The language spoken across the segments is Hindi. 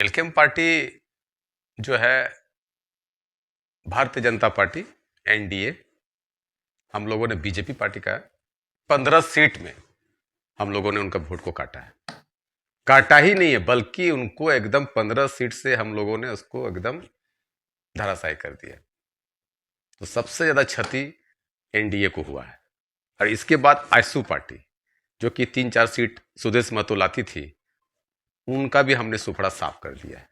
वेलकम पार्टी जो है भारतीय जनता पार्टी एनडीए, हम लोगों ने बीजेपी पार्टी का 15 सीट में हम लोगों ने उनका वोट को काटा है। काटा ही नहीं है बल्कि उनको एकदम 15 सीट से हम लोगों ने उसको एकदम धराशायी कर दिया। तो सबसे ज्यादा क्षति एनडीए को हुआ है। और इसके बाद आईएसयू पार्टी जो कि 3-4 सीट सुदेश महतो लाती थी, उनका भी हमने सुपड़ा साफ कर दिया है।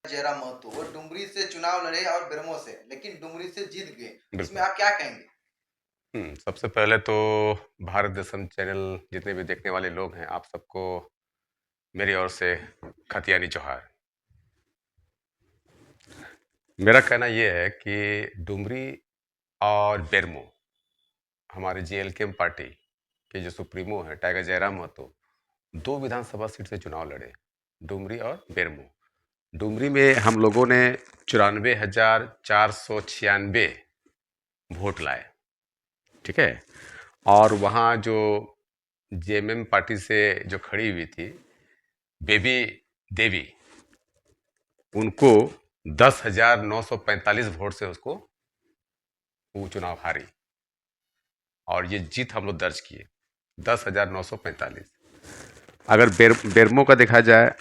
जयराम महतो वो डुमरी से चुनाव लड़े और बेरमो से, लेकिन डुमरी से जीत गए। बिल्कुल। इसमें आप क्या कहेंगे? सबसे पहले तो भारत दर्शन चैनल जितने भी देखने वाले लोग हैं, आप सबको मेरी ओर से खतियानी जोहार। मेरा कहना यह है कि डुमरी और बेरमो, हमारे जेएलके पार्टी के जो सुप्रीमो है टाइगर जयराम महतो, 2 विधानसभा सीट से चुनाव लड़े, डुमरी और बेरमो। डुमरी में हम लोगों ने 94,496 वोट लाए, ठीक है। और वहाँ जो जेएमएम पार्टी से जो खड़ी हुई थी बेबी देवी, उनको 10,945 वोट से उसको वो चुनाव हारी और ये जीत हम लोग दर्ज किए 10,945। अगर बेरमो का देखा जाए,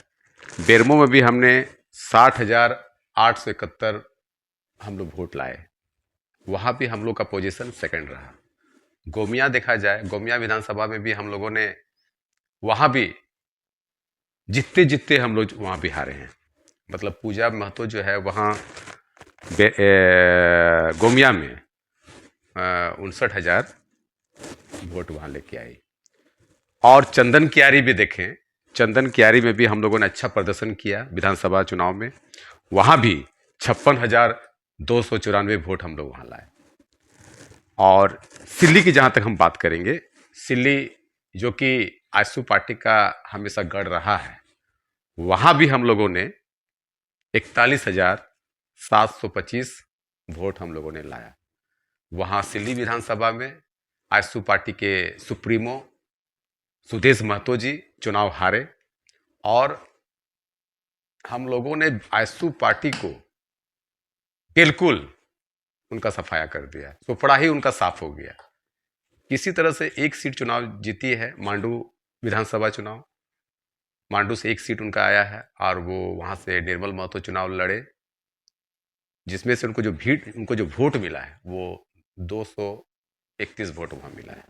बेरमो में भी हमने 60,871 हम लोग वोट लाए, वहाँ भी हम लोग का पोजीशन सेकंड रहा। गोमिया देखा जाए, गोमिया विधानसभा में भी हम लोगों ने वहाँ भी जितते जितते हम लोग वहाँ भी हारे हैं। मतलब पूजा महतो जो है वहाँ गोमिया में 59,000 वोट वहाँ लेके आई। और चंदन कियारी भी देखें, चंदन कियारी में भी हम लोगों ने अच्छा प्रदर्शन किया विधानसभा चुनाव में, वहाँ भी 56,294 वोट हम लोग वहाँ लाए। और सिल्ली की जहाँ तक हम बात करेंगे, सिल्ली जो कि आईएसयू पार्टी का हमेशा गढ़ रहा है, वहाँ भी हम लोगों ने 41,725 वोट हम लोगों ने लाया। वहाँ सिल्ली विधानसभा में आईएसयू पार्टी के सुप्रीमो सुदेश महतो जी चुनाव हारे और हम लोगों ने आईएसयू पार्टी को बिल्कुल उनका सफाया कर दिया, सुपड़ा ही उनका साफ हो गया। किसी तरह से एक सीट चुनाव जीती है, मांडू विधानसभा चुनाव, मांडू से एक सीट उनका आया है और वो वहां से निर्मल महतो चुनाव लड़े, जिसमें से उनको जो वोट मिला है वो 231 वोट वहां मिला है।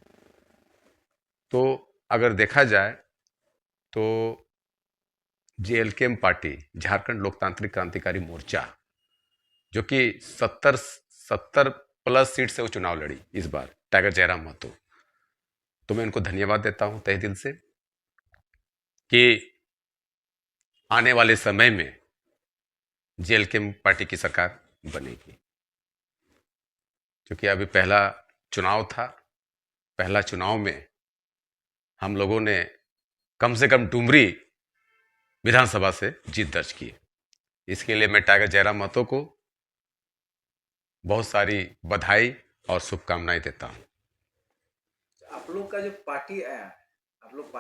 तो अगर देखा जाए तो जेएलके पार्टी, झारखंड लोकतांत्रिक क्रांतिकारी मोर्चा, जो कि 70 प्लस सीट से वो चुनाव लड़ी इस बार टाइगर जयराम महतो, तो मैं उनको धन्यवाद देता हूं तहे दिल से कि आने वाले समय में जेएलके पार्टी की सरकार बनेगी। क्योंकि अभी पहला चुनाव था, पहला चुनाव में हम लोगों ने कम से कम डुमरी विधानसभा से जीत दर्ज की। इसके लिए मैं टाइगर जयराम महतो को बहुत सारी बधाई और शुभकामनाएं देता हूं। आप लोग का जो पार्टी है, आप लोग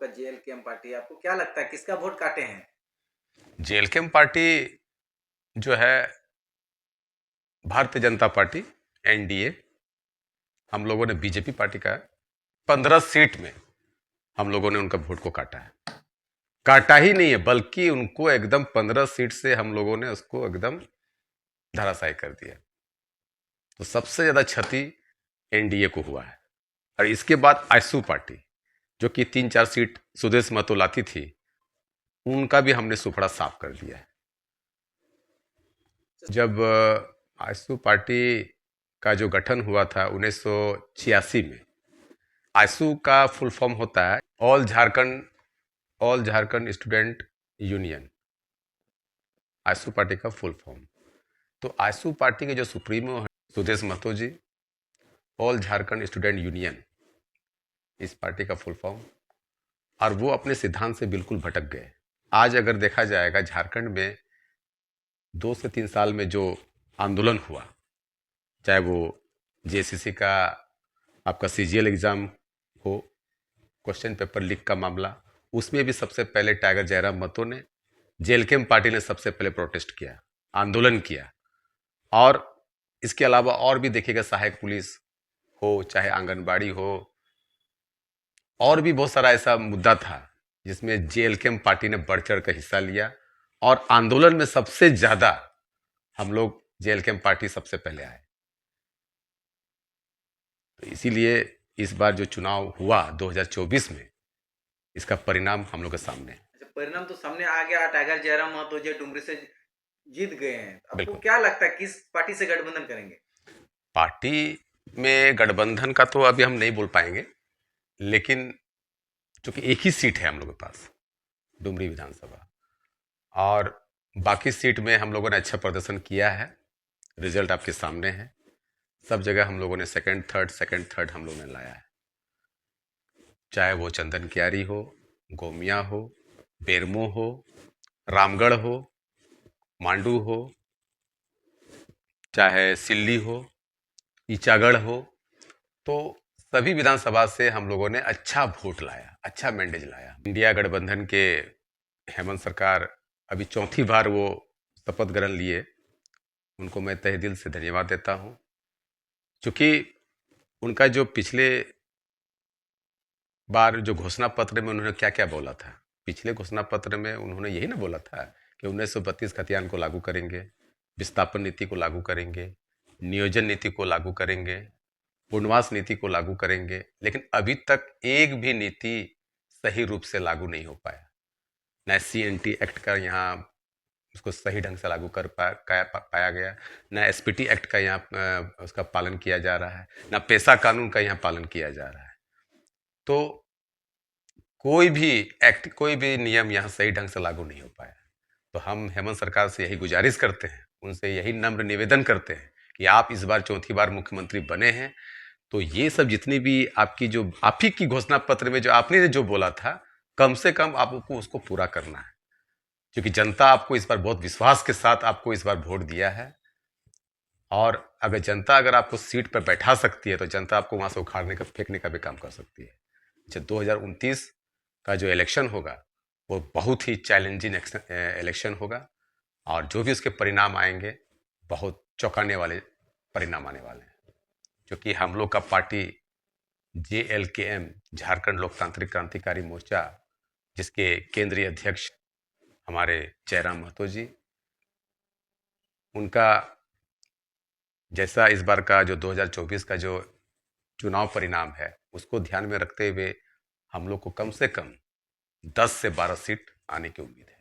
का जेएलके पार्टी, आपको क्या लगता है किसका वोट काटे हैं? जेएलके पार्टी जो है भारतीय जनता पार्टी एनडीए, हम लोगों ने बीजेपी पार्टी का 15 सीट में हम लोगों ने उनका वोट को काटा है। काटा ही नहीं है बल्कि उनको एकदम 15 सीट से हम लोगों ने उसको एकदम धराशायी कर दिया। तो सबसे ज्यादा क्षति एनडीए को हुआ है। और इसके बाद आईएसयू पार्टी जो कि 3-4 सीट सुदेश महतो लाती थी, उनका भी हमने सुपड़ा साफ कर दिया है। जब आईएसयू पार्टी का जो गठन हुआ था 1986 में, आईएसयू का फुल फॉर्म होता है all Jharkhand student union, ISU party का फुल फॉर्म। तो आईएसयू पार्टी के जो सुप्रीमो है सुदेश महतो जी, ऑल झारखंड स्टूडेंट यूनियन इस पार्टी का फुल फॉर्म, और वो अपने सिद्धांत से बिल्कुल भटक गए। आज अगर देखा जाएगा झारखंड में 2 से 3 साल में जो आंदोलन हुआ, चाहे वो जेसीसी का आपका सीजीएल एग्जाम हो, क्वेश्चन पेपर लीक का मामला, उसमें भी सबसे पहले टाइगर जयराम महतो ने जेएलकेएम पार्टी ने सबसे पहले प्रोटेस्ट किया, आंदोलन किया। और इसके अलावा और भी देखिएगा, सहायक पुलिस हो, चाहे आंगनबाड़ी हो, और भी बहुत सारा ऐसा मुद्दा था जिसमें जेएलकेएम पार्टी ने बढ़ चढ़ कर हिस्सा लिया। और आंदोलन में सबसे ज्यादा हम लोग जेएलकेएम पार्टी सबसे पहले आए। तो इसीलिए इस बार जो चुनाव हुआ 2024 में, इसका परिणाम हम लोग के सामने है। अच्छा, परिणाम तो सामने आ गया। टाइगर जयराम महतो जी डुमरी से जीत गए हैं। आपको बिल्कुल। क्या लगता है किस पार्टी से गठबंधन करेंगे? पार्टी में गठबंधन का तो अभी हम नहीं बोल पाएंगे, लेकिन चूंकि एक ही सीट है हम लोग के पास, डुमरी विधानसभा, और बाकी सीट में हम लोगों ने अच्छा प्रदर्शन किया है। रिजल्ट आपके सामने है। सब जगह हम लोगों ने सेकंड थर्ड हम लोगों ने लाया है। चाहे वो चंदन कियारी हो, गोमिया हो, बेरमो हो, रामगढ़ हो, मांडू हो, चाहे सिल्ली हो, ईचागढ़ हो, तो सभी विधानसभा से हम लोगों ने अच्छा वोट लाया, अच्छा मैंडेज लाया। इंडिया गठबंधन के हेमंत सरकार अभी चौथी बार वो शपथ ग्रहण लिए। उनको मैं तहे दिल से धन्यवाद देता हूं, क्योंकि उनका जो पिछले बार जो घोषणा पत्र में उन्होंने क्या क्या बोला था, पिछले घोषणा पत्र में उन्होंने यही ना बोला था कि 1932 खतियान को लागू करेंगे, विस्थापन नीति को लागू करेंगे, नियोजन नीति को लागू करेंगे, पुनर्वास नीति को लागू करेंगे। लेकिन अभी तक एक भी नीति सही रूप से लागू नहीं हो पाया। न CNT एक्ट का यहाँ उसको सही ढंग से लागू कर पाया गया, न SPT एक्ट का यहाँ उसका पालन किया जा रहा है, न पेशा कानून का यहाँ पालन किया जा रहा है। तो कोई भी एक्ट, कोई भी नियम यहाँ सही ढंग से लागू नहीं हो पाया। तो हम हेमंत सरकार से यही गुजारिश करते हैं, उनसे यही नम्र निवेदन करते हैं कि आप इस बार चौथी बार मुख्यमंत्री बने हैं, तो ये सब जितनी भी आपकी जो आप ही की घोषणा पत्र में जो आपने जो बोला था, कम से कम आपको उसको पूरा करना है। क्योंकि जनता आपको इस बार बहुत विश्वास के साथ आपको इस बार वोट दिया है। और अगर जनता अगर आपको सीट पर बैठा सकती है, तो जनता आपको वहां से उखाड़ने का, फेंकने का भी काम कर सकती है। जब 2029 का जो इलेक्शन होगा, वो बहुत ही चैलेंजिंग इलेक्शन होगा, और जो भी उसके परिणाम आएंगे, बहुत चौंकाने वाले परिणाम आने वाले हैं। क्योंकि हम लोग का पार्टी JLKM, झारखंड लोकतांत्रिक क्रांतिकारी मोर्चा, जिसके केंद्रीय अध्यक्ष हमारे जयराम महतो जी, उनका जैसा इस बार का जो 2024 का जो चुनाव परिणाम है, उसको ध्यान में रखते हुए हम लोग को कम से कम 10 से 12 सीट आने की उम्मीद है।